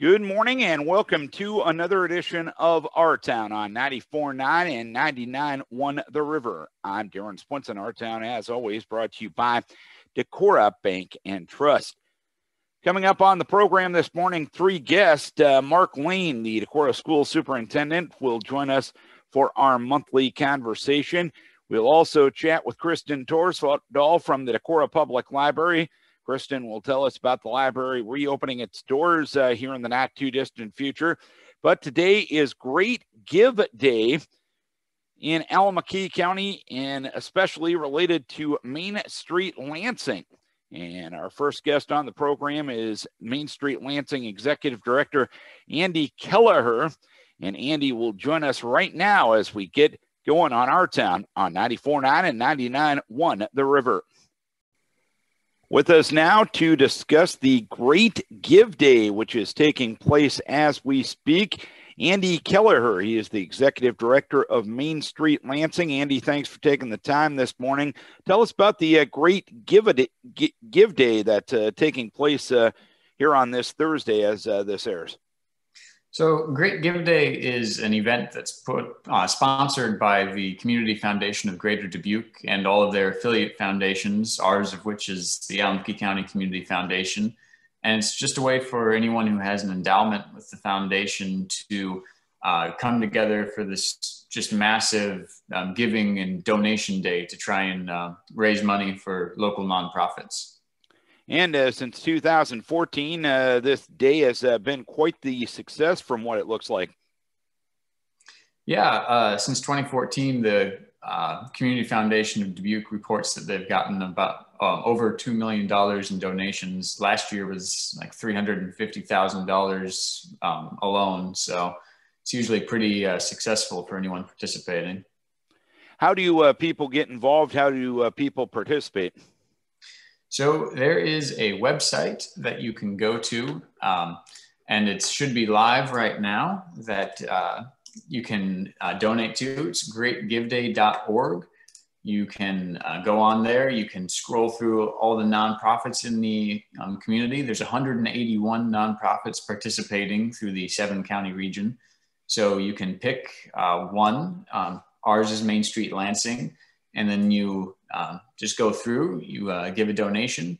Good morning and welcome to another edition of Our Town on 94.9 and 99.1 The River. I'm Darren Swinson. Our Town, as always, brought to you by Decorah Bank and Trust. Coming up on the program this morning, three guests. Mark Lane, the Decorah School Superintendent, will join us for our monthly conversation. We'll also chat with Kristin Torresdal from the Decorah Public Library. Kristin will tell us about the library reopening its doors here in the not too distant future. But today is Great Give Day in Alameda County, and especially related to Main Street Lansing. And our first guest on the program is Main Street Lansing Executive Director Andy Kelleher. And Andy will join us right now as we get going on Our Town on 94.9 and 99.1 The River. With us now to discuss the Great Give Day, which is taking place as we speak, Andy Kelleher. He is the Executive Director of Main Street Lansing. Andy, thanks for taking the time this morning. Tell us about the Great Give Day that's taking place here on this Thursday as this airs. So Great Give Day is an event that's sponsored by the Community Foundation of Greater Dubuque and all of their affiliate foundations, ours of which is the Alameda County Community Foundation. And it's just a way for anyone who has an endowment with the foundation to come together for this just massive giving and donation day to try and raise money for local nonprofits. And since 2014, this day has been quite the success from what it looks like. Yeah, since 2014, the Community Foundation of Dubuque reports that they've gotten about over $2 million in donations. Last year was like $350,000 alone. So it's usually pretty successful for anyone participating. How do people get involved? How do people participate? So there is a website that you can go to, and it should be live right now, that you can donate to. It's greatgiveday.org. You can go on there. You can scroll through all the nonprofits in the community. There's 181 nonprofits participating through the 7-county region. So you can pick one. Ours is Main Street Lansing. And then you just go through, you give a donation.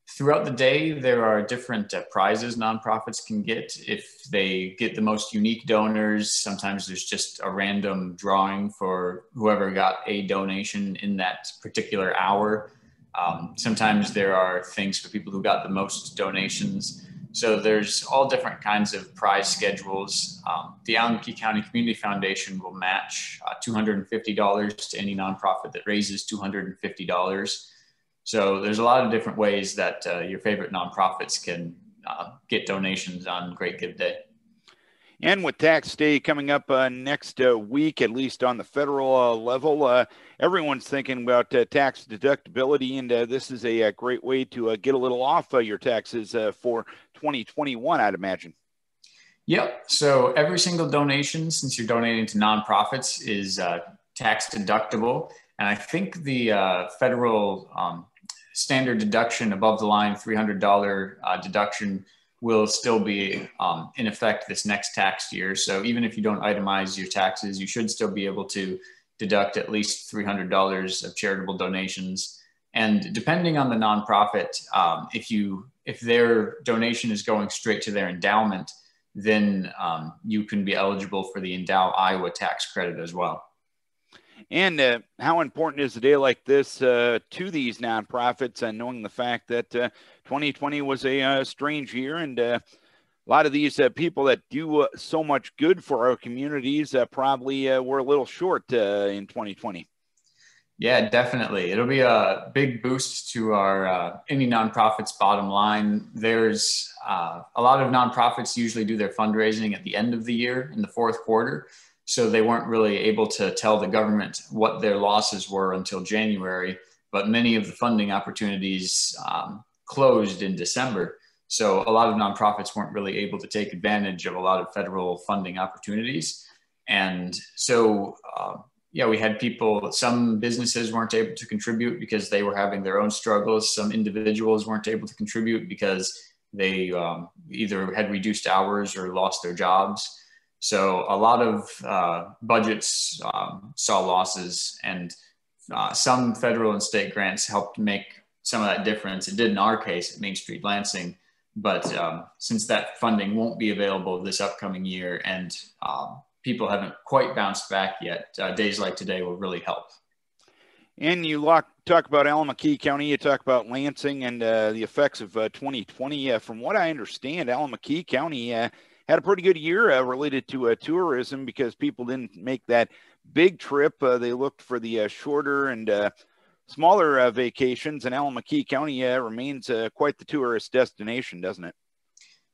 Throughout the day, there are different prizes nonprofits can get. If they get the most unique donors, sometimes there's just a random drawing for whoever got a donation in that particular hour. Sometimes there are things for people who got the most donations. So there's all different kinds of prize schedules. The Alameda County Community Foundation will match $250 to any nonprofit that raises $250. So there's a lot of different ways that your favorite nonprofits can get donations on Great Give Day. And with tax day coming up next week, at least on the federal level, everyone's thinking about tax deductibility, and this is a great way to get a little off your taxes for 2021, I'd imagine. Yep. So every single donation, since you're donating to nonprofits, is tax deductible. And I think the federal standard deduction above the line $300 deduction will still be in effect this next tax year. So even if you don't itemize your taxes, you should still be able to deduct at least $300 of charitable donations. And depending on the nonprofit, if their donation is going straight to their endowment, then you can be eligible for the Endow Iowa tax credit as well. And how important is a day like this to these nonprofits, and knowing the fact that 2020 was a strange year, and a lot of these people that do so much good for our communities probably were a little short in 2020. Yeah, definitely. It'll be a big boost to our any nonprofit's bottom line. There's a lot of nonprofits usually do their fundraising at the end of the year in the fourth quarter. So they weren't really able to tell the government what their losses were until January, but many of the funding opportunities closed in December. So a lot of nonprofits weren't really able to take advantage of a lot of federal funding opportunities. And so, we had some businesses weren't able to contribute because they were having their own struggles. Some individuals weren't able to contribute because they either had reduced hours or lost their jobs. So a lot of budgets saw losses, and some federal and state grants helped make some of that difference. It did in our case at Main Street Lansing, but since that funding won't be available this upcoming year and people haven't quite bounced back yet, days like today will really help. And you talk about Alameda County, you talk about Lansing and the effects of 2020. From what I understand, Alameda County had a pretty good year related to tourism because people didn't make that big trip. They looked for the shorter and smaller vacations, and Alameda County remains quite the tourist destination, doesn't it?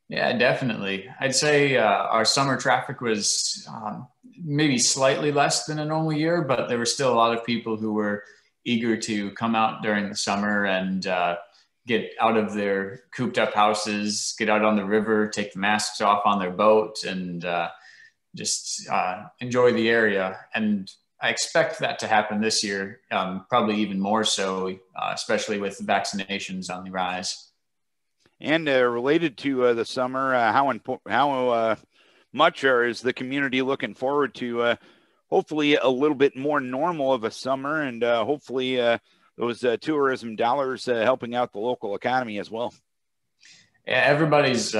Yeah, definitely. I'd say our summer traffic was maybe slightly less than a normal year, but there were still a lot of people who were eager to come out during the summer and get out of their cooped up houses, get out on the river, take the masks off on their boat, and just enjoy the area. And I expect that to happen this year, probably even more so, especially with vaccinations on the rise. And related to the summer, how much is the community looking forward to hopefully a little bit more normal of a summer, and hopefully those tourism dollars helping out the local economy as well? Yeah, everybody's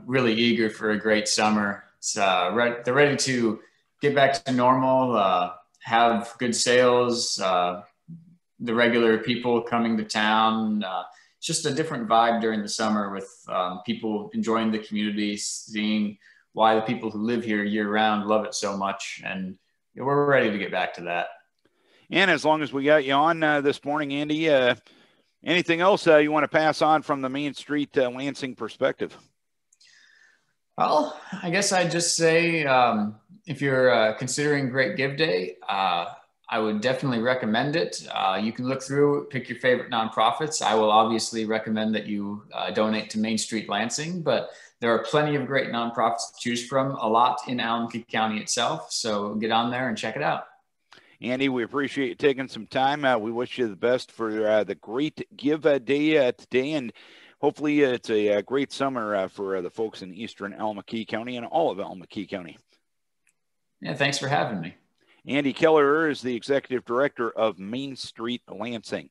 really eager for a great summer. They're ready to get back to normal, have good sales, the regular people coming to town. It's just a different vibe during the summer with people enjoying the community, seeing why the people who live here year round love it so much. And we're ready to get back to that. And as long as we got you on this morning, Andy, anything else you want to pass on from the Main Street Lansing perspective? Well, I guess I'd just say if you're considering Great Give Day, I would definitely recommend it. You can look through, pick your favorite nonprofits. I will obviously recommend that you donate to Main Street Lansing, but there are plenty of great nonprofits to choose from, a lot in Alameda County itself. So get on there and check it out. Andy, we appreciate you taking some time. We wish you the best for the Great Give Day today, and hopefully it's a great summer for the folks in Eastern Alameda County and all of Alameda County. Yeah, thanks for having me. Andy Kelleher is the Executive Director of Main Street Lansing.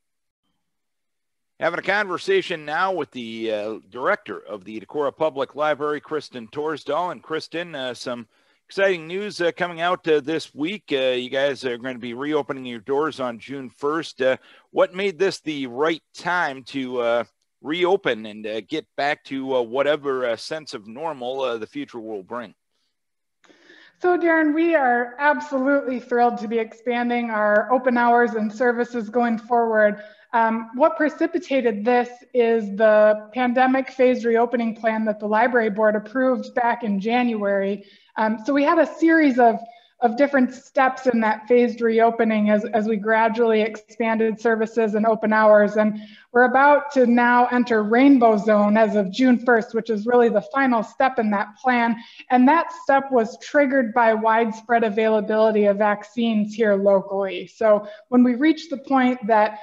Having a conversation now with the Director of the Decorah Public Library, Kristin Torresdal. And Kristin, some exciting news coming out this week. You guys are going to be reopening your doors on June 1st. What made this the right time to reopen and get back to whatever sense of normal the future will bring? So Darren, we are absolutely thrilled to be expanding our open hours and services going forward. What precipitated this is the pandemic phased reopening plan that the library board approved back in January. So we had a series of different steps in that phased reopening as we gradually expanded services and open hours. And we're about to now enter Rainbow Zone as of June 1st, which is really the final step in that plan. And that step was triggered by widespread availability of vaccines here locally. So when we reached the point that,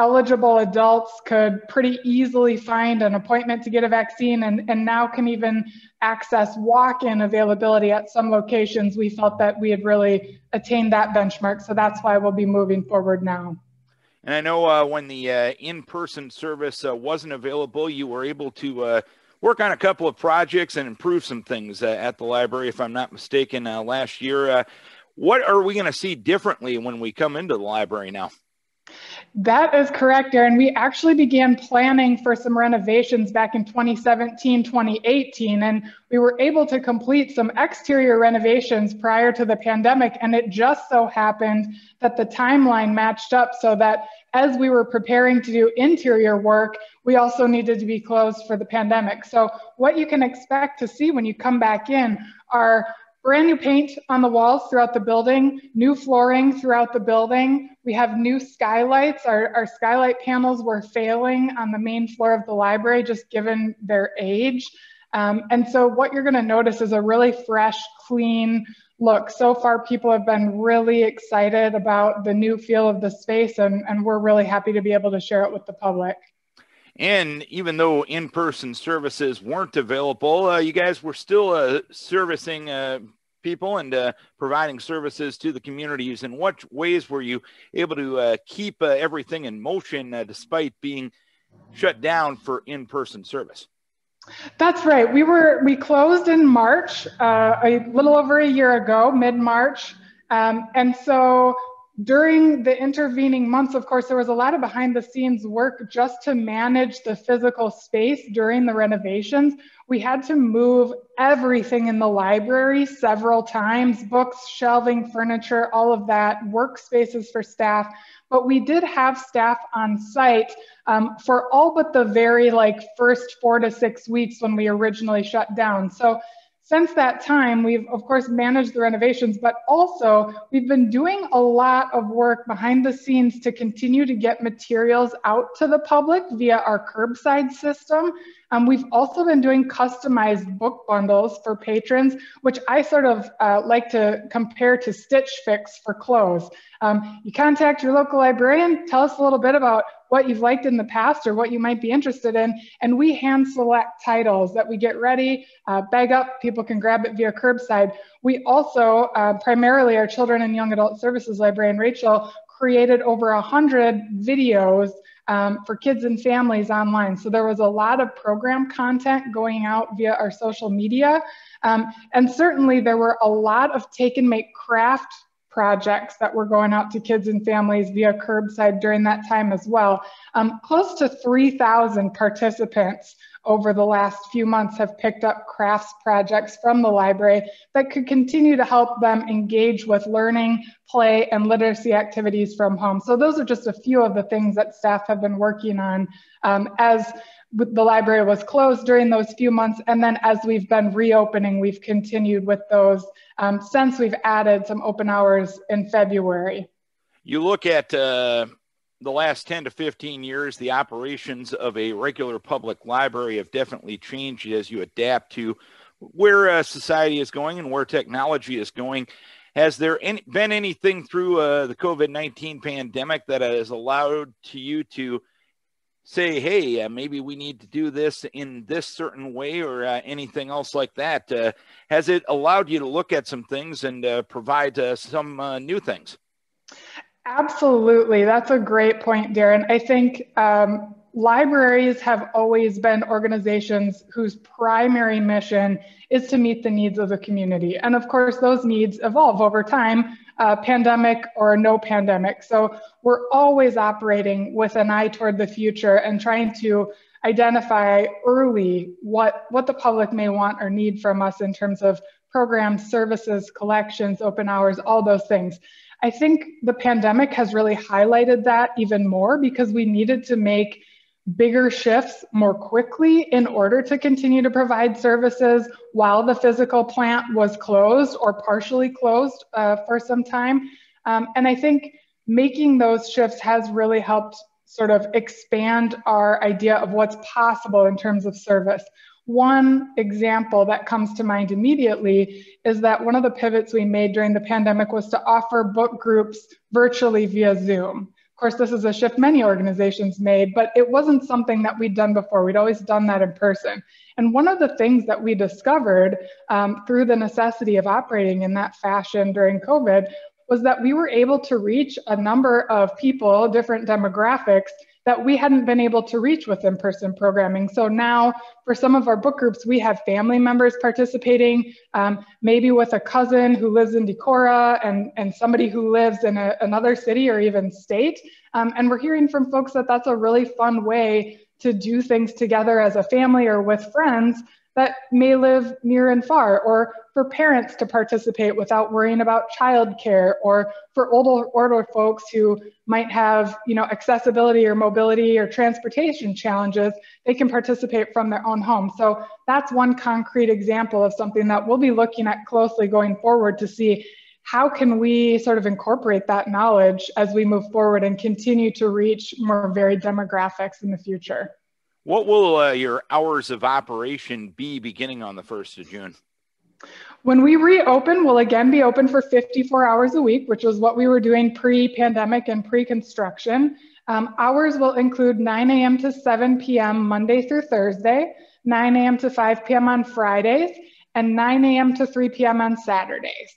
eligible adults could pretty easily find an appointment to get a vaccine and now can even access walk-in availability at some locations, we felt that we had really attained that benchmark. So that's why we'll be moving forward now. And I know when the in-person service wasn't available, you were able to work on a couple of projects and improve some things at the library, if I'm not mistaken, last year. What are we going to see differently when we come into the library now? That is correct, Aaron. We actually began planning for some renovations back in 2017, 2018, and we were able to complete some exterior renovations prior to the pandemic. And it just so happened that the timeline matched up so that as we were preparing to do interior work, we also needed to be closed for the pandemic. So what you can expect to see when you come back in are brand new paint on the walls throughout the building, new flooring throughout the building. We have new skylights. Our skylight panels were failing on the main floor of the library, just given their age. And so what you're gonna notice is a really fresh, clean look. So far, people have been really excited about the new feel of the space, and we're really happy to be able to share it with the public. And even though in-person services weren't available, you guys were still servicing people and providing services to the communities. In what ways were you able to keep everything in motion despite being shut down for in-person service? That's right. We closed in March, a little over a year ago, mid-March. And so during the intervening months, of course, there was a lot of behind the scenes work just to manage the physical space during the renovations. We had to move everything in the library several times, books, shelving, furniture, all of that, workspaces for staff. But we did have staff on site for all but the very first 4 to 6 weeks when we originally shut down. So since that time, we've of course managed the renovations, but also we've been doing a lot of work behind the scenes to continue to get materials out to the public via our curbside system. We've also been doing customized book bundles for patrons, which I sort of like to compare to Stitch Fix for clothes. You contact your local librarian, tell us a little bit about what you've liked in the past or what you might be interested in, and we hand select titles that we get ready, bag up, people can grab it via curbside. We also, primarily our Children and Young Adult Services librarian, Rachel, created over 100 videos for kids and families online. So there was a lot of program content going out via our social media. And certainly there were a lot of take and make craft projects that were going out to kids and families via curbside during that time as well. Close to 3,000 participants over the last few months have picked up crafts projects from the library that could continue to help them engage with learning, play, and literacy activities from home. So those are just a few of the things that staff have been working on as the library was closed during those few months. And then as we've been reopening, we've continued with those since we've added some open hours in February. You look at the last 10 to 15 years, the operations of a regular public library have definitely changed as you adapt to where society is going and where technology is going. Has there been anything through the COVID-19 pandemic that has allowed to you to say, hey, maybe we need to do this in this certain way or anything else like that? Has it allowed you to look at some things and provide some new things? Absolutely. That's a great point, Darren. I think libraries have always been organizations whose primary mission is to meet the needs of the community. And of course, those needs evolve over time, pandemic or no pandemic. So we're always operating with an eye toward the future and trying to identify early what the public may want or need from us in terms of programs, services, collections, open hours, all those things. I think the pandemic has really highlighted that even more because we needed to make bigger shifts more quickly in order to continue to provide services while the physical plant was closed or partially closed for some time. And I think making those shifts has really helped sort of expand our idea of what's possible in terms of service. One example that comes to mind immediately is that one of the pivots we made during the pandemic was to offer book groups virtually via Zoom. Of course, this is a shift many organizations made, but it wasn't something that we'd done before. We'd always done that in person. And one of the things that we discovered through the necessity of operating in that fashion during COVID was that we were able to reach a number of people, different demographics, that we hadn't been able to reach with in-person programming. So now for some of our book groups, we have family members participating, maybe with a cousin who lives in Decorah and somebody who lives in another city or even state. And we're hearing from folks that that's a really fun way to do things together as a family or with friends that may live near and far, or for parents to participate without worrying about childcare, or for older folks who might have, accessibility or mobility or transportation challenges, they can participate from their own home. So that's one concrete example of something that we'll be looking at closely going forward to see how can we sort of incorporate that knowledge as we move forward and continue to reach more varied demographics in the future. What will your hours of operation be beginning on the 1st of June? When we reopen, we'll again be open for 54 hours a week, which is what we were doing pre-pandemic and pre-construction. Hours will include 9 a.m. to 7 p.m. Monday through Thursday, 9 a.m. to 5 p.m. on Fridays, and 9 a.m. to 3 p.m. on Saturdays.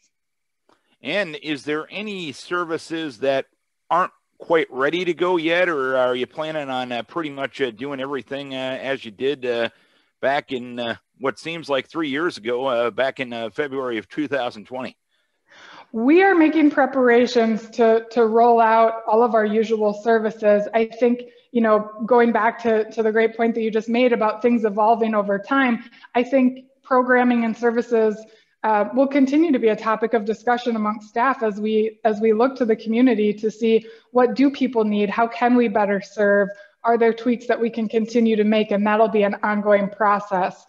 And is there any services that aren't quite ready to go yet, or are you planning on pretty much doing everything as you did back in what seems like 3 years ago, back in February of 2020? We are making preparations to roll out all of our usual services. I think, you know, going back to the great point that you just made about things evolving over time, I think programming and services will continue to be a topic of discussion amongst staff as we look to the community to see what do people need, how can we better serve, are there tweaks that we can continue to make, and that'll be an ongoing process.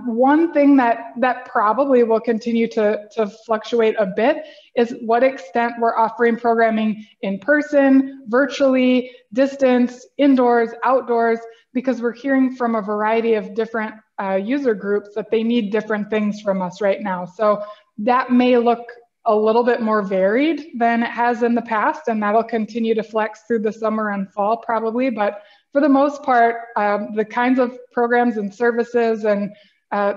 One thing that probably will continue to fluctuate a bit is what extent we're offering programming in person, virtually, distance, indoors, outdoors, because we're hearing from a variety of different user groups that they need different things from us right now. So that may look a little bit more varied than it has in the past, and that'll continue to flex through the summer and fall probably. But for the most part, the kinds of programs and services and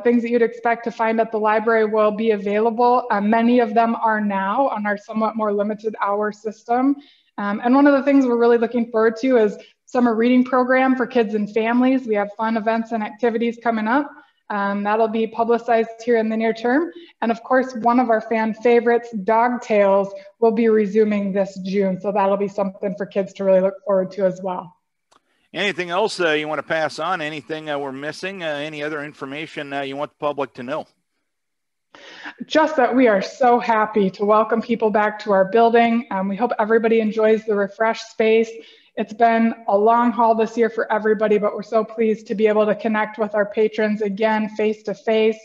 things that you'd expect to find at the library will be available. Many of them are now on our somewhat more limited hour system. And one of the things we're really looking forward to is summer reading program for kids and families. We have fun events and activities coming up. That'll be publicized here in the near term. And of course, one of our fan favorites, Dog Tales, will be resuming this June. So that'll be something for kids to really look forward to as well. Anything else you want to pass on? Anything we're missing? Any other information you want the public to know? Just that we are so happy to welcome people back to our building. We hope everybody enjoys the refreshed space. It's been a long haul this year for everybody, but we're so pleased to be able to connect with our patrons again face to face.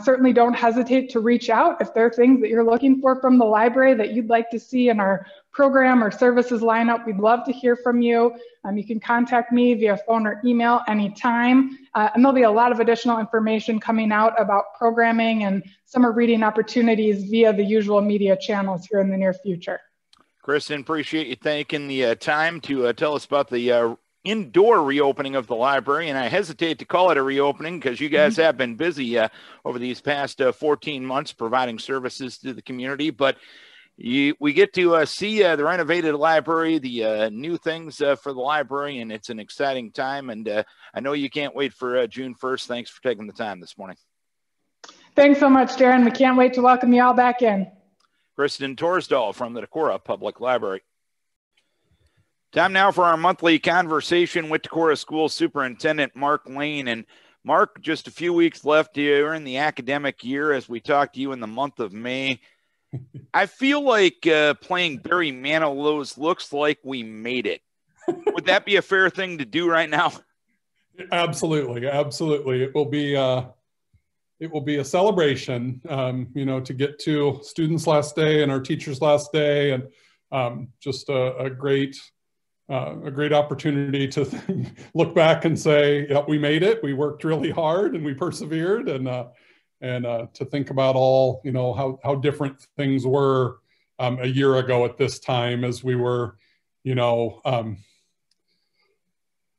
Certainly don't hesitate to reach out if there are things that you're looking for from the library that you'd like to see in our program or services lineup. We'd love to hear from you. You can contact me via phone or email anytime. And there'll be a lot of additional information coming out about programming and summer reading opportunities via the usual media channels here in the near future. Kristin, appreciate you taking the time to tell us about the indoor reopening of the library. And I hesitate to call it a reopening because you guys have been busy over these past 14 months providing services to the community. But we get to see the renovated library, the new things for the library, and it's an exciting time. And I know you can't wait for June 1st. Thanks for taking the time this morning. Thanks so much, Darren. We can't wait to welcome you all back in. Kristin Torresdal from the Decorah Public Library. Time now for our monthly conversation with Decorah School Superintendent Mark Lane. And Mark, just a few weeks left here in the academic year as we talk to you in the month of May. I feel like playing Barry Manilow's looks like we made it. Would that be a fair thing to do right now? Absolutely, absolutely. It will be a celebration, you know, to get to students' last day and our teachers' last day, and just a great opportunity to look back and say, yep, we made it. We worked really hard and we persevered, and to think about all, you know, how different things were a year ago at this time, as we were, you know,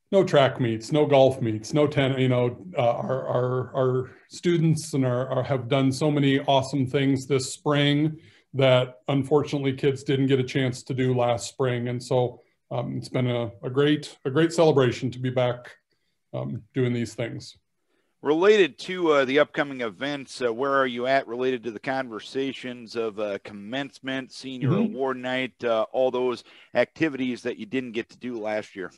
no track meets, no golf meets, no tennis, you know, our students and have done so many awesome things this spring that unfortunately kids didn't get a chance to do last spring. And so it's been a great celebration to be back doing these things. Related to the upcoming events, where are you at related to the conversations of commencement, senior award night, all those activities that you didn't get to do last year?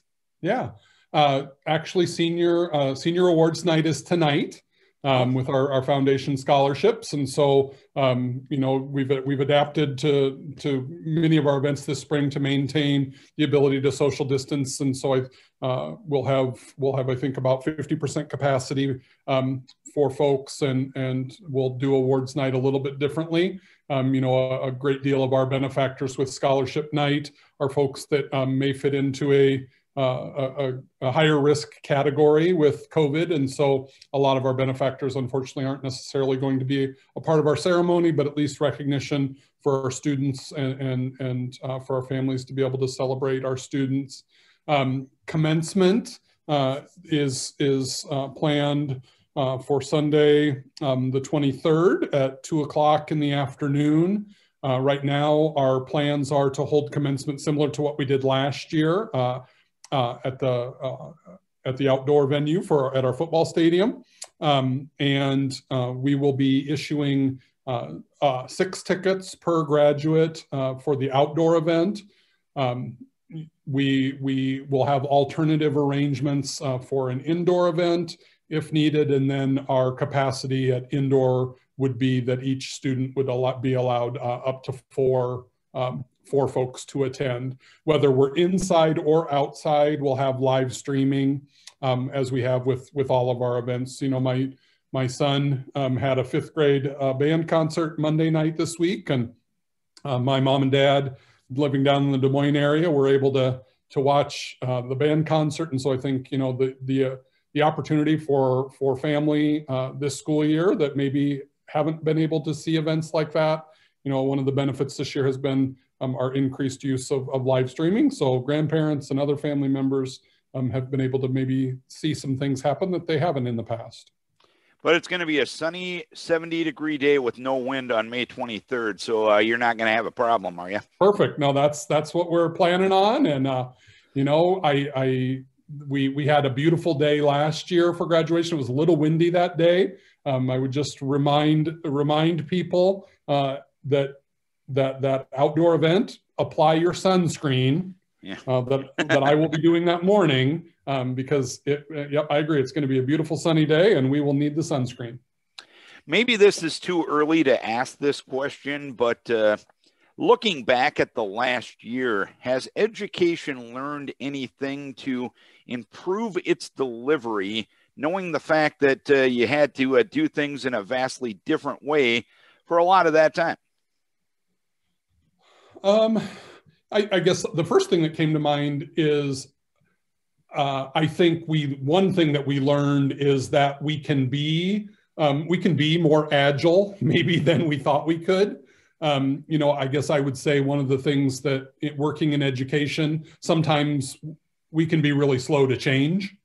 Yeah, actually senior awards night is tonight with our foundation scholarships. And so, you know, we've adapted to many of our events this spring to maintain the ability to social distance. And so we'll have, I think, about 50% capacity for folks, and we'll do awards night a little bit differently. You know, a great deal of our benefactors with scholarship night are folks that may fit into a higher risk category with COVID. And so a lot of our benefactors, unfortunately, aren't necessarily going to be a part of our ceremony, but at least recognition for our students and for our families to be able to celebrate our students. Commencement is planned for Sunday, the 23rd at 2 o'clock in the afternoon. Right now, our plans are to hold commencement similar to what we did last year at the outdoor venue at our football stadium. We will be issuing 6 tickets per graduate for the outdoor event. We will have alternative arrangements for an indoor event if needed, and then our capacity at indoor would be that each student would be allowed up to 4 folks to attend. Whether we're inside or outside, we'll have live streaming as we have with all of our events. You know, my son had a 5th grade band concert Monday night this week, and my mom and dad, living down in the Des Moines area, were able to watch the band concert. And so I think, you know, the opportunity for family this school year that maybe haven't been able to see events like that, you know, one of the benefits this year has been our increased use of live streaming. So grandparents and other family members have been able to maybe see some things happen that they haven't in the past. But it's going to be a sunny 70-degree day with no wind on May 23rd. So you're not going to have a problem, are you? Perfect. No, that's what we're planning on. And, you know, we had a beautiful day last year for graduation. It was a little windy that day. I would just remind people that outdoor event, apply your sunscreen. Yeah. that I will be doing that morning because yep, I agree. It's going to be a beautiful sunny day and we will need the sunscreen. Maybe this is too early to ask this question, but looking back at the last year, has education learned anything to improve its delivery, knowing the fact that you had to do things in a vastly different way for a lot of that time? I guess the first thing that came to mind is I think one thing that we learned is that we can be more agile maybe than we thought we could. You know, I guess I would say one of the things that working in education, sometimes we can be really slow to change.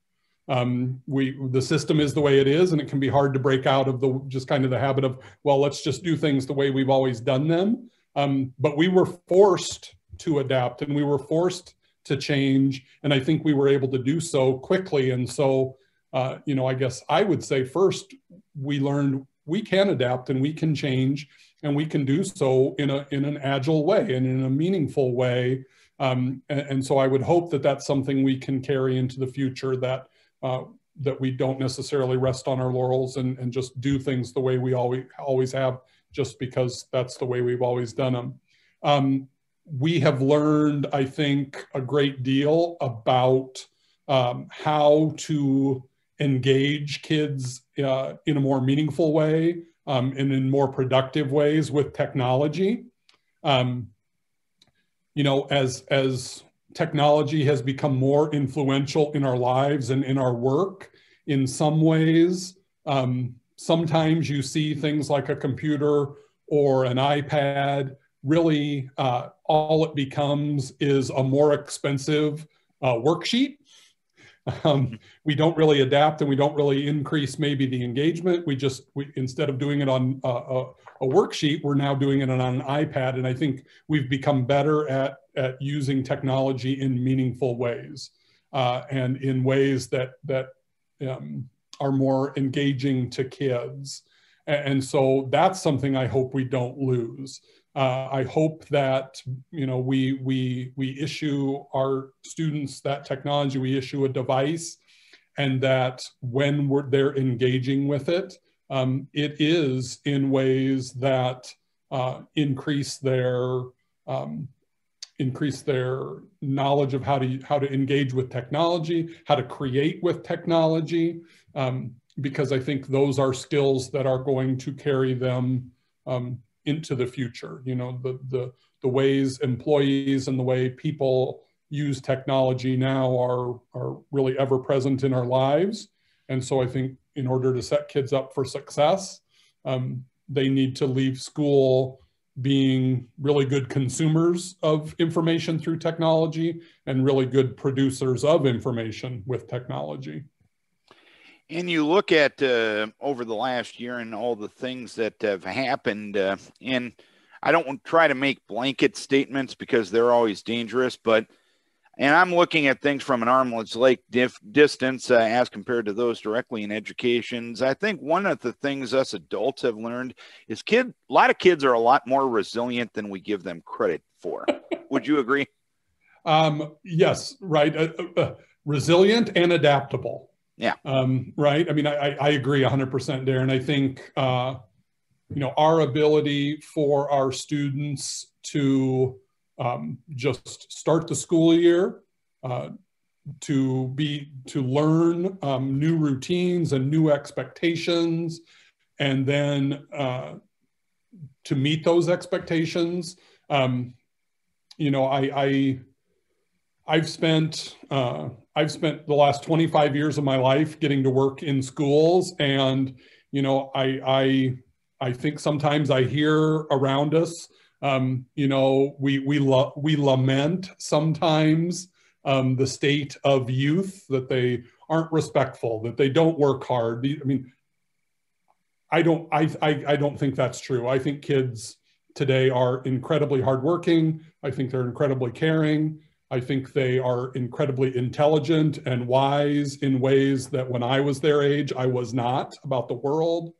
The system is the way it is, and it can be hard to break out of just kind of the habit of, well, let's just do things the way we've always done them. But we were forced to adapt and we were forced to change. And I think we were able to do so quickly. And so, you know, I guess I would say first, we learned we can adapt and we can change and we can do so in an agile way and in a meaningful way. And so I would hope that that's something we can carry into the future, that we don't necessarily rest on our laurels and just do things the way we always have, just because that's the way we've always done them. We have learned, I think, a great deal about how to engage kids in a more meaningful way and in more productive ways with technology. You know, as technology has become more influential in our lives and in our work, in some ways, sometimes you see things like a computer or an iPad, really all it becomes is a more expensive worksheet. We don't really adapt and we don't really increase maybe the engagement. We instead of doing it on a worksheet, we're now doing it on an iPad. And I think we've become better at using technology in meaningful ways and in ways that are more engaging to kids. And so that's something I hope we don't lose. I hope that, you know, we issue our students that technology, we issue a device, and that when they're engaging with it, it is in ways that increase their knowledge of how to engage with technology, how to create with technology, because I think those are skills that are going to carry them into the future. You know, the ways employees and the way people use technology now are really ever present in our lives. And so I think in order to set kids up for success, they need to leave school being really good consumers of information through technology and really good producers of information with technology. And you look at over the last year and all the things that have happened, and I don't try to make blanket statements because they're always dangerous, and I'm looking at things from an arm's length distance as compared to those directly in education. I think one of the things us adults have learned is a lot of kids are a lot more resilient than we give them credit for. Would you agree? Yes, right. Resilient and adaptable. Yeah. Right. I mean, I agree 100%, Darren. I think, our ability for our students to just start the school year, to learn new routines and new expectations, and then to meet those expectations. I've spent the last 25 years of my life getting to work in schools, and I think sometimes I hear around us, we lament sometimes the state of youth, that they aren't respectful, that they don't work hard. I mean, I don't think that's true. I think kids today are incredibly hardworking. I think they're incredibly caring. I think they are incredibly intelligent and wise in ways that when I was their age, I was not about the world.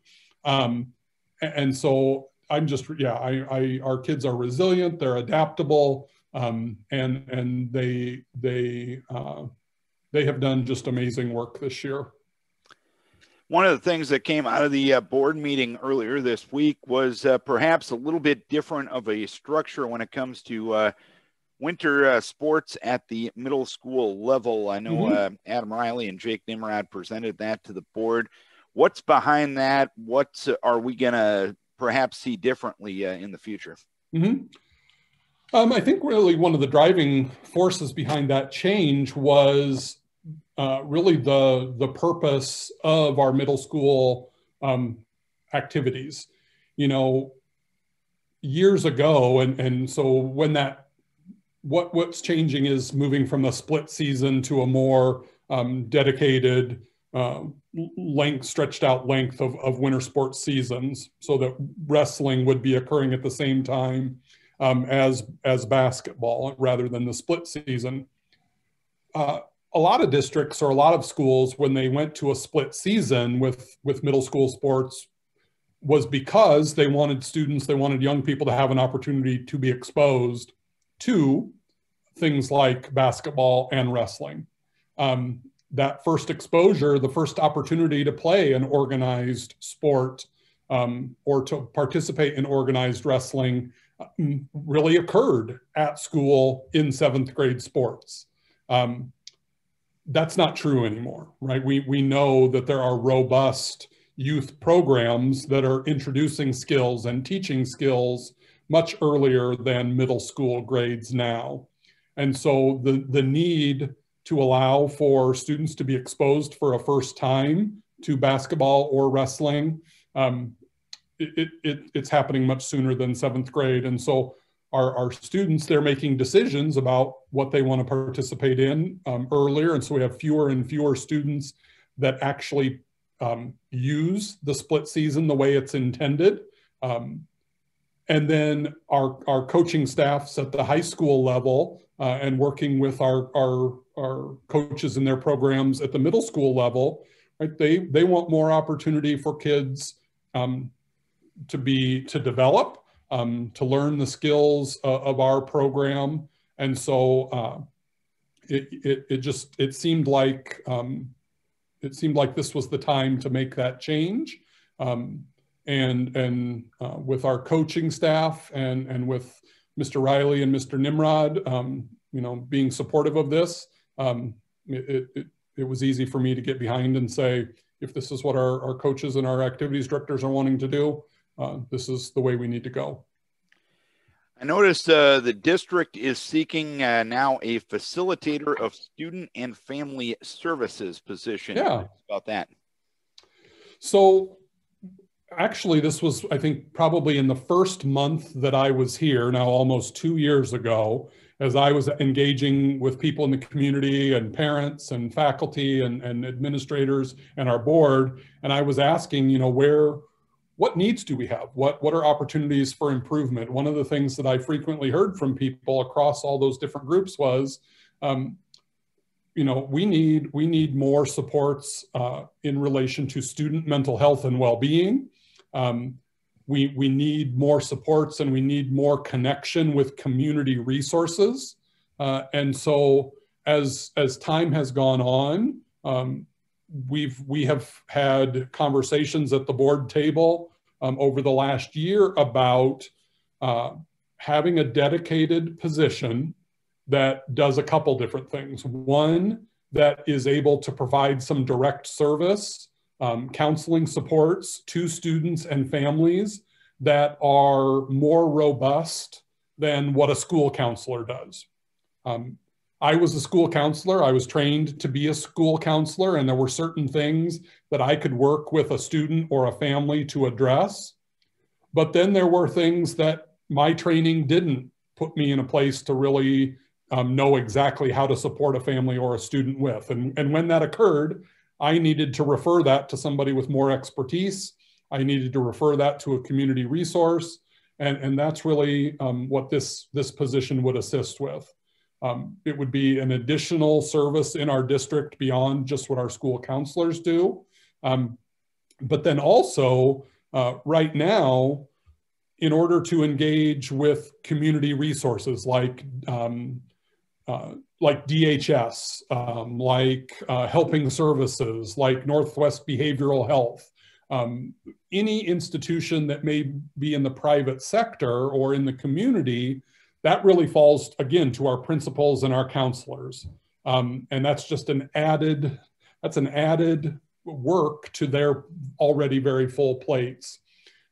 And so I'm just, our kids are resilient, they're adaptable, and they have done just amazing work this year. One of the things that came out of the board meeting earlier this week was perhaps a little bit different of a structure when it comes to winter sports at the middle school level. I know Adam Riley and Jake Nimrod presented that to the board. What's behind that? What are we going to perhaps see differently in the future? I think really one of the driving forces behind that change was really the purpose of our middle school activities. Years ago, and so when what's changing is moving from a split season to a more dedicated stretched out length of winter sports seasons, so that wrestling would be occurring at the same time as basketball rather than the split season. A lot of districts or a lot of schools, when they went to a split season with middle school sports, was because they wanted young people to have an opportunity to be exposed to things like basketball and wrestling. That first exposure, the first opportunity to play an organized sport or to participate in organized wrestling really occurred at school in 7th grade sports. That's not true anymore, right? We know that there are robust youth programs that are introducing skills and teaching skills much earlier than middle school grades now. And so the need to allow for students to be exposed for a first time to basketball or wrestling, it's happening much sooner than 7th grade. And so our students, they're making decisions about what they want to participate in earlier. And so we have fewer and fewer students that actually use the split season the way it's intended. And then our coaching staffs at the high school level and working with our coaches in their programs at the middle school level, right? They want more opportunity for kids to develop, to learn the skills of our program. And so it seemed like this was the time to make that change. And with our coaching staff and with Mr. Riley and Mr. Nimrod, being supportive of this, it was easy for me to get behind and say, if this is what our coaches and our activities directors are wanting to do, this is the way we need to go. I noticed the district is seeking now a facilitator of student and family services position. Yeah. About that. So actually, this was, I think, probably in the first month that I was here, now almost 2 years ago, as I was engaging with people in the community and parents and faculty and administrators and our board. And I was asking, you know, what needs do we have? What are opportunities for improvement? One of the things that I frequently heard from people across all those different groups was, you know, we need more supports in relation to student mental health and well-being. We need more supports, and we need more connection with community resources. And so as time has gone on, we have had conversations at the board table over the last year about having a dedicated position that does a couple different things. One, that is able to provide some direct service, counseling supports to students and families that are more robust than what a school counselor does. I was a school counselor. I was trained to be a school counselor, and there were certain things that I could work with a student or a family to address. But then there were things that my training didn't put me in a place to really know exactly how to support a family or a student with. And when that occurred, I needed to refer that to somebody with more expertise. I needed to refer that to a community resource. And that's really what this position would assist with. It would be an additional service in our district beyond just what our school counselors do. But then also, right now, in order to engage with community resources like DHS, like helping services, like Northwest Behavioral Health, any institution that may be in the private sector or in the community, that really falls, again, to our principals and our counselors. And that's just an added work to their already very full plates.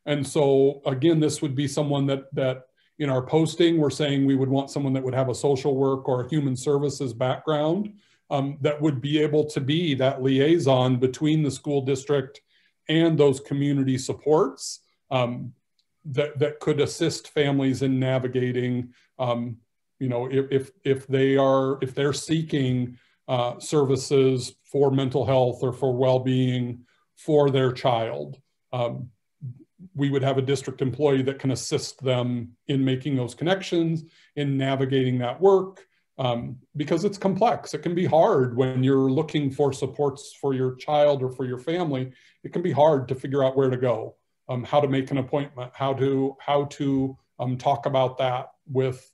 And so, again, this would be someone that in our posting, we're saying we would want someone that would have a social work or a human services background that would be able to be that liaison between the school district and those community supports that could assist families in navigating, you know, if they're seeking services for mental health or for well-being for their child. We would have a district employee that can assist them in making those connections, in navigating that work, because it's complex. It can be hard when you're looking for supports for your child or for your family. It can be hard to figure out where to go, how to make an appointment, how to talk about that with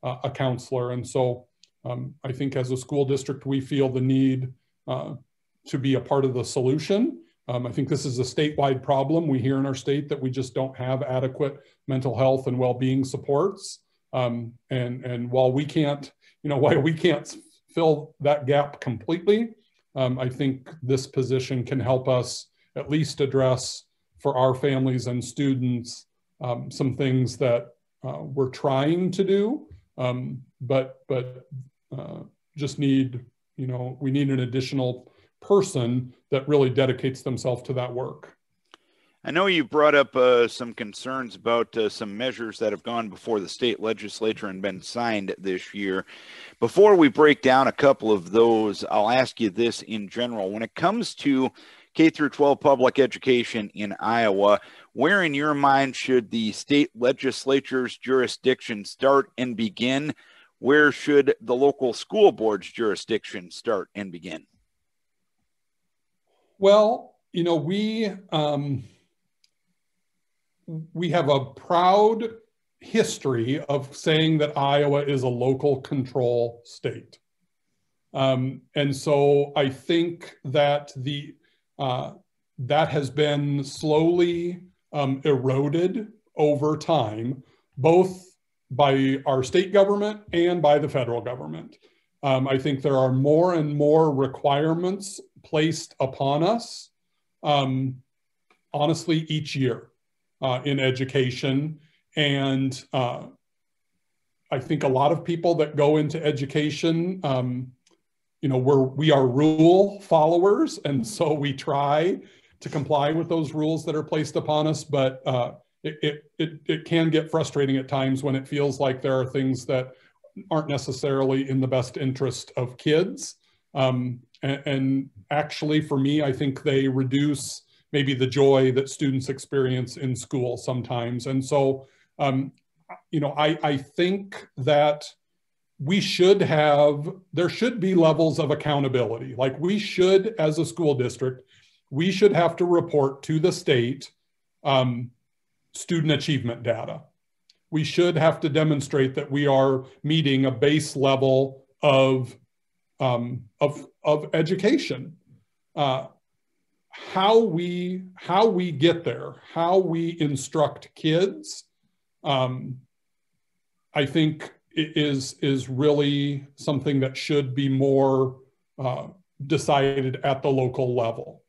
a counselor. And so I think as a school district, we feel the need to be a part of the solution. I think this is a statewide problem. We hear in our state that we just don't have adequate mental health and well-being supports. And while we can't, fill that gap completely, I think this position can help us at least address for our families and students some things that we're trying to do, but just need, we need an additional person that really dedicates themselves to that work. I know you brought up some concerns about some measures that have gone before the state legislature and been signed this year. Before we break down a couple of those, I'll ask you this in general. When it comes to K through 12 public education in Iowa, where in your mind should the state legislature's jurisdiction start and begin? Where should the local school board's jurisdiction start and begin? Well, we have a proud history of saying that Iowa is a local control state. And so I think that that has been slowly eroded over time, both by our state government and by the federal government. I think there are more and more requirements placed upon us, honestly, each year in education. And I think a lot of people that go into education, you know, we are rule followers, and so we try to comply with those rules that are placed upon us, but it can get frustrating at times when it feels like there are things that aren't necessarily in the best interest of kids. And actually, for me, I think they reduce maybe the joy that students experience in school sometimes. And so, you know, I think that there should be levels of accountability. Like we should, as a school district, we should have to report to the state student achievement data. We should have to demonstrate that we are meeting a base level of education. How we get there, how we instruct kids, I think is really something that should be more decided at the local level.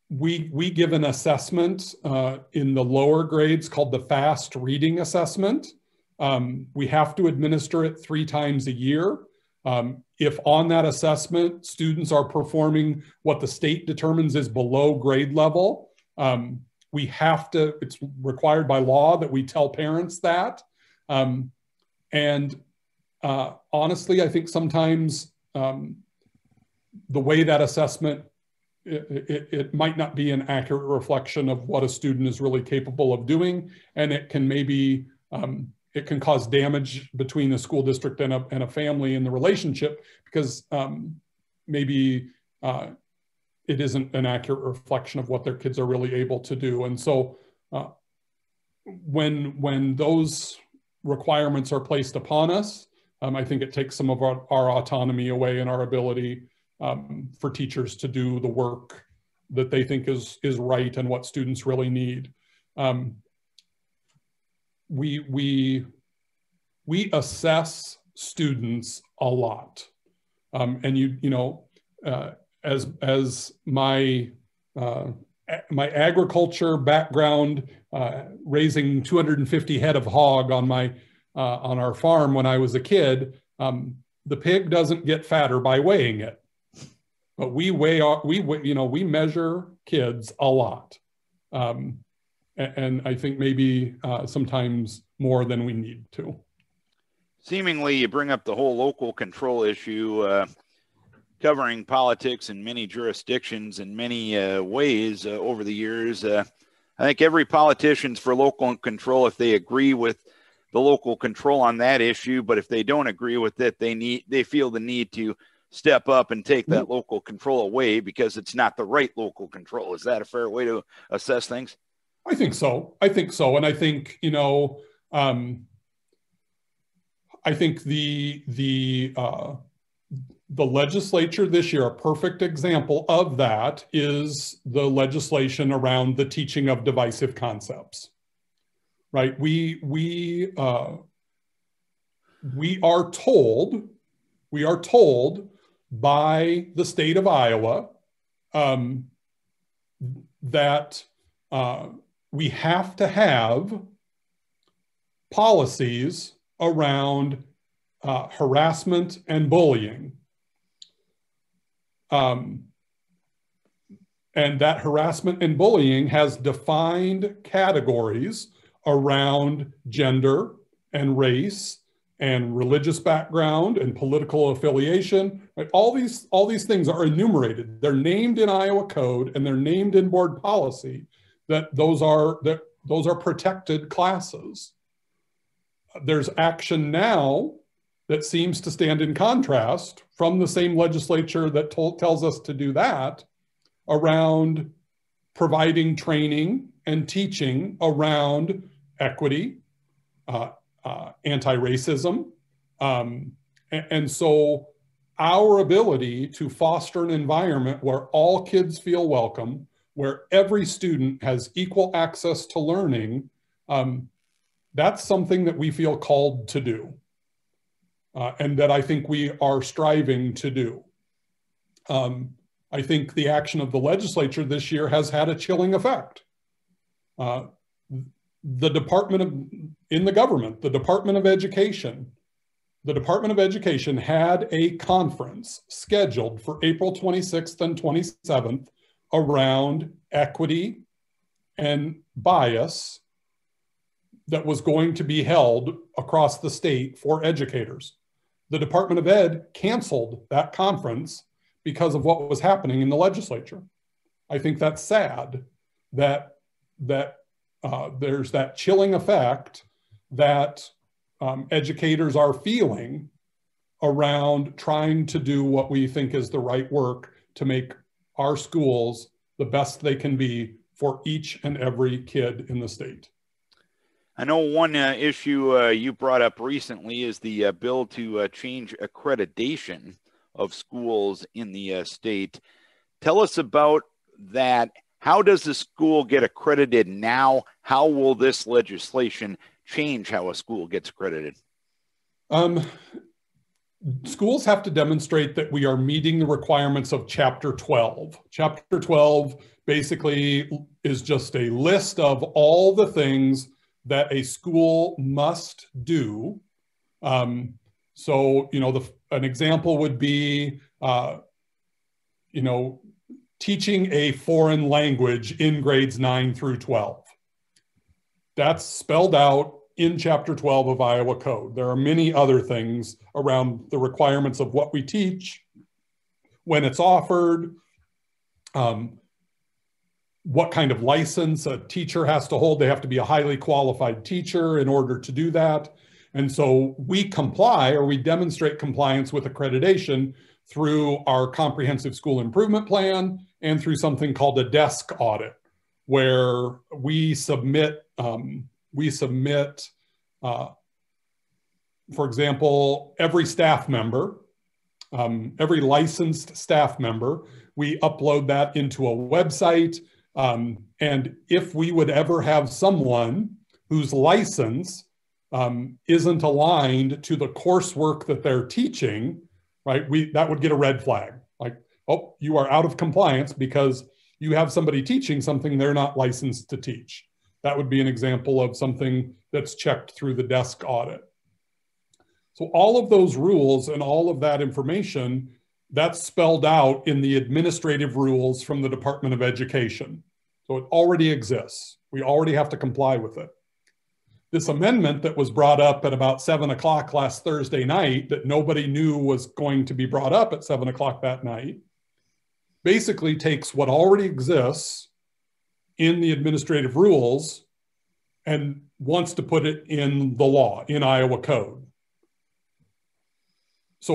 We give an assessment in the lower grades called the FAST reading assessment. We have to administer it 3 times a year. If on that assessment, students are performing what the state determines is below grade level, we have to, it's required by law that we tell parents that. Honestly, I think sometimes the way that assessment, it might not be an accurate reflection of what a student is really capable of doing. And it can maybe, it can cause damage between the school district and a family in the relationship because maybe it isn't an accurate reflection of what their kids are really able to do. And so when those requirements are placed upon us, I think it takes some of our autonomy away and our ability for teachers to do the work that they think is right and what students really need. We assess students a lot, and you know, as my agriculture background, raising 250 head of hog on our farm when I was a kid, the pig doesn't get fatter by weighing it, but we measure kids a lot. And I think maybe sometimes more than we need to. Seemingly, you bring up the whole local control issue, covering politics in many jurisdictions in many ways over the years. I think every politician's for local control if they agree with the local control on that issue, but if they don't agree with it, they feel the need to step up and take that local control away because it's not the right local control. Is that a fair way to assess things? I think so. And I think, you know, I think the legislature this year, a perfect example of that is the legislation around the teaching of divisive concepts, right? We are told by the state of Iowa that we have to have policies around harassment and bullying. And that harassment and bullying has defined categories around gender and race and religious background and political affiliation. Right? All these things are enumerated. They're named in Iowa code and they're named in board policy that those are protected classes. There's action now that seems to stand in contrast from the same legislature that tells us to do that around providing training and teaching around equity, anti-racism. And so our ability to foster an environment where all kids feel welcome, where every student has equal access to learning, that's something that we feel called to do. And that I think we are striving to do. I think the action of the legislature this year has had a chilling effect. the in the government, the Department of Education had a conference scheduled for April 26th and 27th around equity and bias that was going to be held across the state for educators. The Department of Ed canceled that conference because of what was happening in the legislature. I think that's sad that there's that chilling effect that educators are feeling around trying to do what we think is the right work to make our schools the best they can be for each and every kid in the state. I know one issue you brought up recently is the bill to change accreditation of schools in the state. Tell us about that. How does the school get accredited now? How will this legislation change how a school gets accredited? Schools have to demonstrate that we are meeting the requirements of Chapter 12. Chapter 12 basically is just a list of all the things that a school must do. So, an example would be, teaching a foreign language in grades 9 through 12. That's spelled out in Chapter 12 of Iowa Code. There are many other things around the requirements of what we teach, when it's offered, what kind of license a teacher has to hold. They have to be a highly qualified teacher in order to do that. And so we comply, or we demonstrate compliance with accreditation through our comprehensive school improvement plan and through something called a desk audit, where we submit, for example, every staff member, every licensed staff member, we upload that into a website. And if we would ever have someone whose license isn't aligned to the coursework that they're teaching, right, that would get a red flag. Like, oh, you are out of compliance because you have somebody teaching something they're not licensed to teach. That would be an example of something that's checked through the desk audit. So all of those rules and all of that information, that's spelled out in the administrative rules from the Department of Education. So it already exists. We already have to comply with it. This amendment that was brought up at about 7 o'clock last Thursday night, that nobody knew was going to be brought up at 7 o'clock that night, basically takes what already exists in the administrative rules and wants to put it in the law, in Iowa Code. So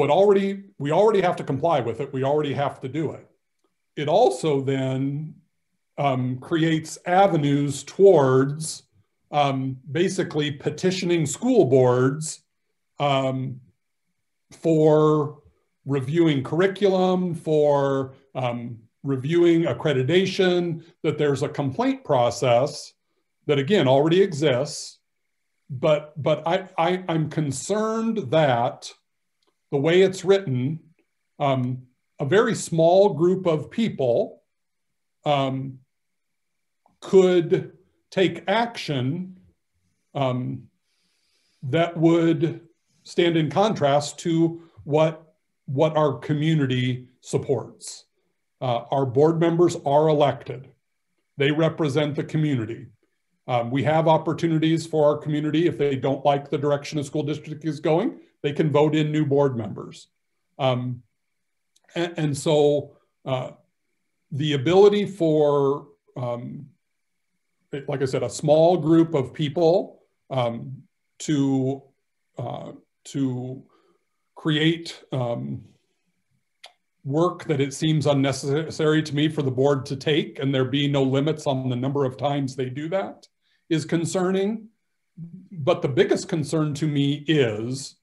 we already have to comply with it. We already have to do it. It also then creates avenues towards basically petitioning school boards for reviewing curriculum, for reviewing accreditation, that there's a complaint process that, again, already exists. But I'm concerned that the way it's written, a very small group of people could take action that would stand in contrast to what our community supports. Our board members are elected. They represent the community. We have opportunities for our community. If they don't like the direction a school district is going, they can vote in new board members. And so the ability for, like I said, a small group of people to create work that it seems unnecessary to me for the board to take, and there be no limits on the number of times they do that, is concerning. But the biggest concern to me is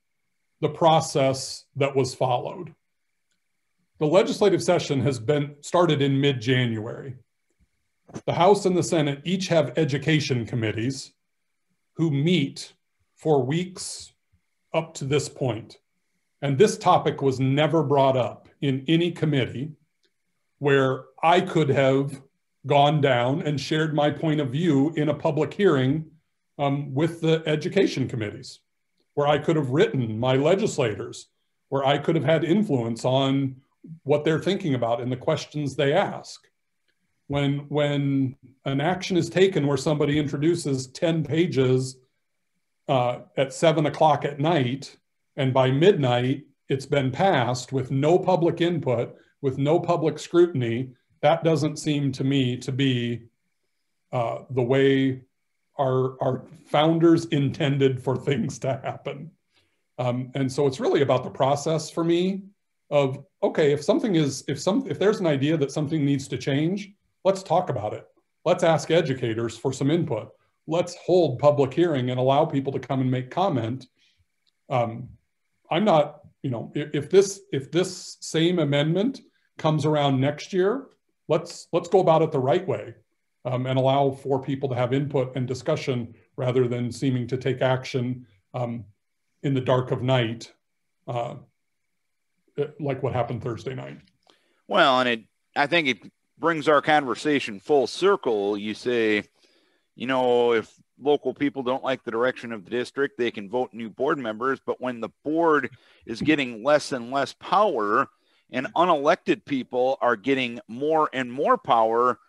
the process that was followed. The legislative session has been started in mid-January. The House and the Senate each have education committees who meet for weeks up to this point. And this topic was never brought up in any committee where I could have gone down and shared my point of view in a public hearing with the education committees, where I could have written my legislators, where I could have had influence on what they're thinking about and the questions they ask. When an action is taken where somebody introduces 10 pages at 7 o'clock at night, and by midnight it's been passed with no public input, with no public scrutiny, that doesn't seem to me to be the way our founders intended for things to happen. And so it's really about the process for me of, okay, if there's an idea that something needs to change, let's talk about it. Let's ask educators for some input. Let's hold public hearing and allow people to come and make comment. I'm not, if this same amendment comes around next year, let's go about it the right way, and allow for people to have input and discussion rather than seeming to take action in the dark of night, like what happened Thursday night. Well, and I think it brings our conversation full circle. You say, if local people don't like the direction of the district, they can vote new board members. But when the board is getting less and less power and unelected people are getting more and more power,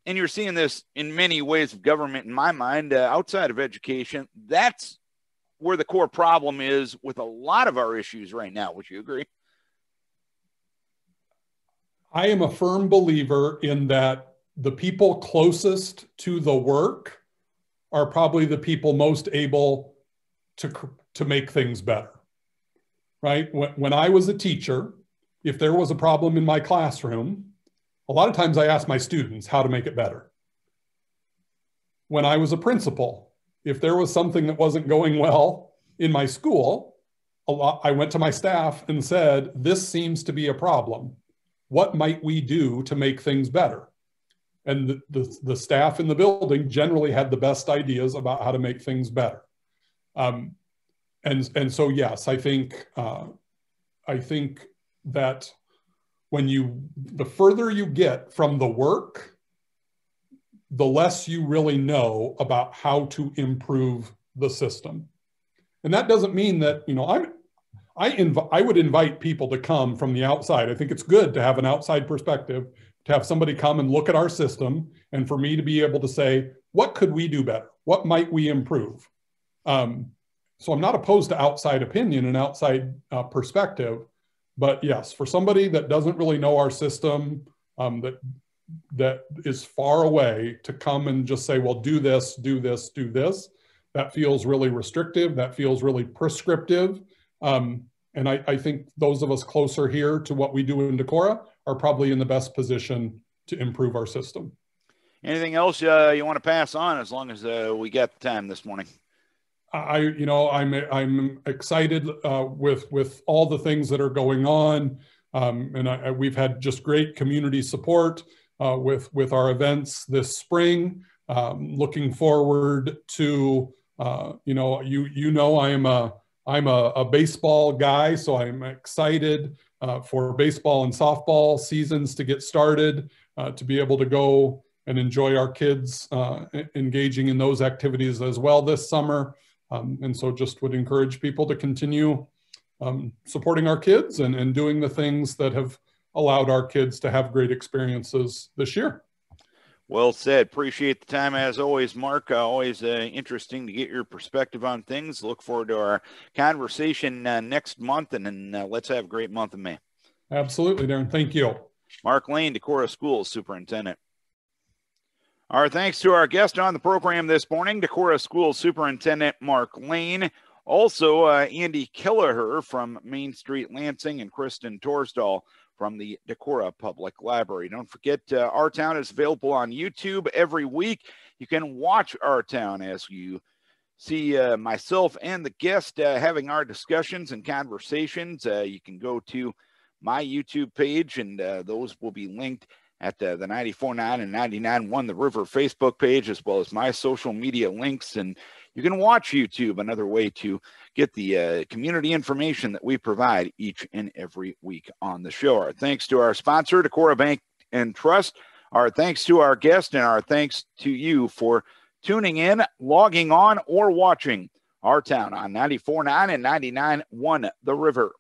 and you're seeing this in many ways of government, in my mind, outside of education, that's where the core problem is with a lot of our issues right now. Would you agree? I am a firm believer in that the people closest to the work are probably the people most able to make things better, right? When I was a teacher, if there was a problem in my classroom, a lot of times I asked my students how to make it better. When I was a principal, if there was something that wasn't going well in my school, I went to my staff and said, this seems to be a problem. What might we do to make things better? And the staff in the building generally had the best ideas about how to make things better. And so, yes, I think that the further you get from the work, the less you really know about how to improve the system. And that doesn't mean that, I would invite people to come from the outside. I think it's good to have an outside perspective, to have somebody come and look at our system, and for me to be able to say, what could we do better? What might we improve? So I'm not opposed to outside opinion and outside perspective, but yes, for somebody that doesn't really know our system, that is far away, to come and just say, well, do this, do this, do this, that feels really restrictive. That feels really prescriptive. And I think those of us closer here to what we do in Decorah are probably in the best position to improve our system. Anything else you want to pass on, as long as we got the time this morning? I'm excited with all the things that are going on, and we've had just great community support with our events this spring. Looking forward to I'm a baseball guy, so I'm excited for baseball and softball seasons to get started, to be able to go and enjoy our kids engaging in those activities as well this summer. And so just would encourage people to continue supporting our kids and doing the things that have allowed our kids to have great experiences this year. Well said. Appreciate the time as always, Mark. Always interesting to get your perspective on things. Look forward to our conversation next month, and then let's have a great month of May. Absolutely, Darren. Thank you. Mark Lane, Decorah Schools Superintendent. Our thanks to our guest on the program this morning, Decorah Schools Superintendent Mark Lane. Also, Andy Kelleher from Main Street Lansing, and Kristin Torresdal from the Decorah Public Library. Don't forget, Our Town is available on YouTube every week. You can watch Our Town as you see myself and the guest having our discussions and conversations. You can go to my YouTube page, and those will be linked at the 94.9 and 99.1 The River Facebook page, as well as my social media links. And you can watch YouTube, another way to get the community information that we provide each and every week on the show. Our thanks to our sponsor, Decorah Bank and Trust. Our thanks to our guest, and our thanks to you for tuning in, logging on, or watching our town on 94.9 and 99.1 The River.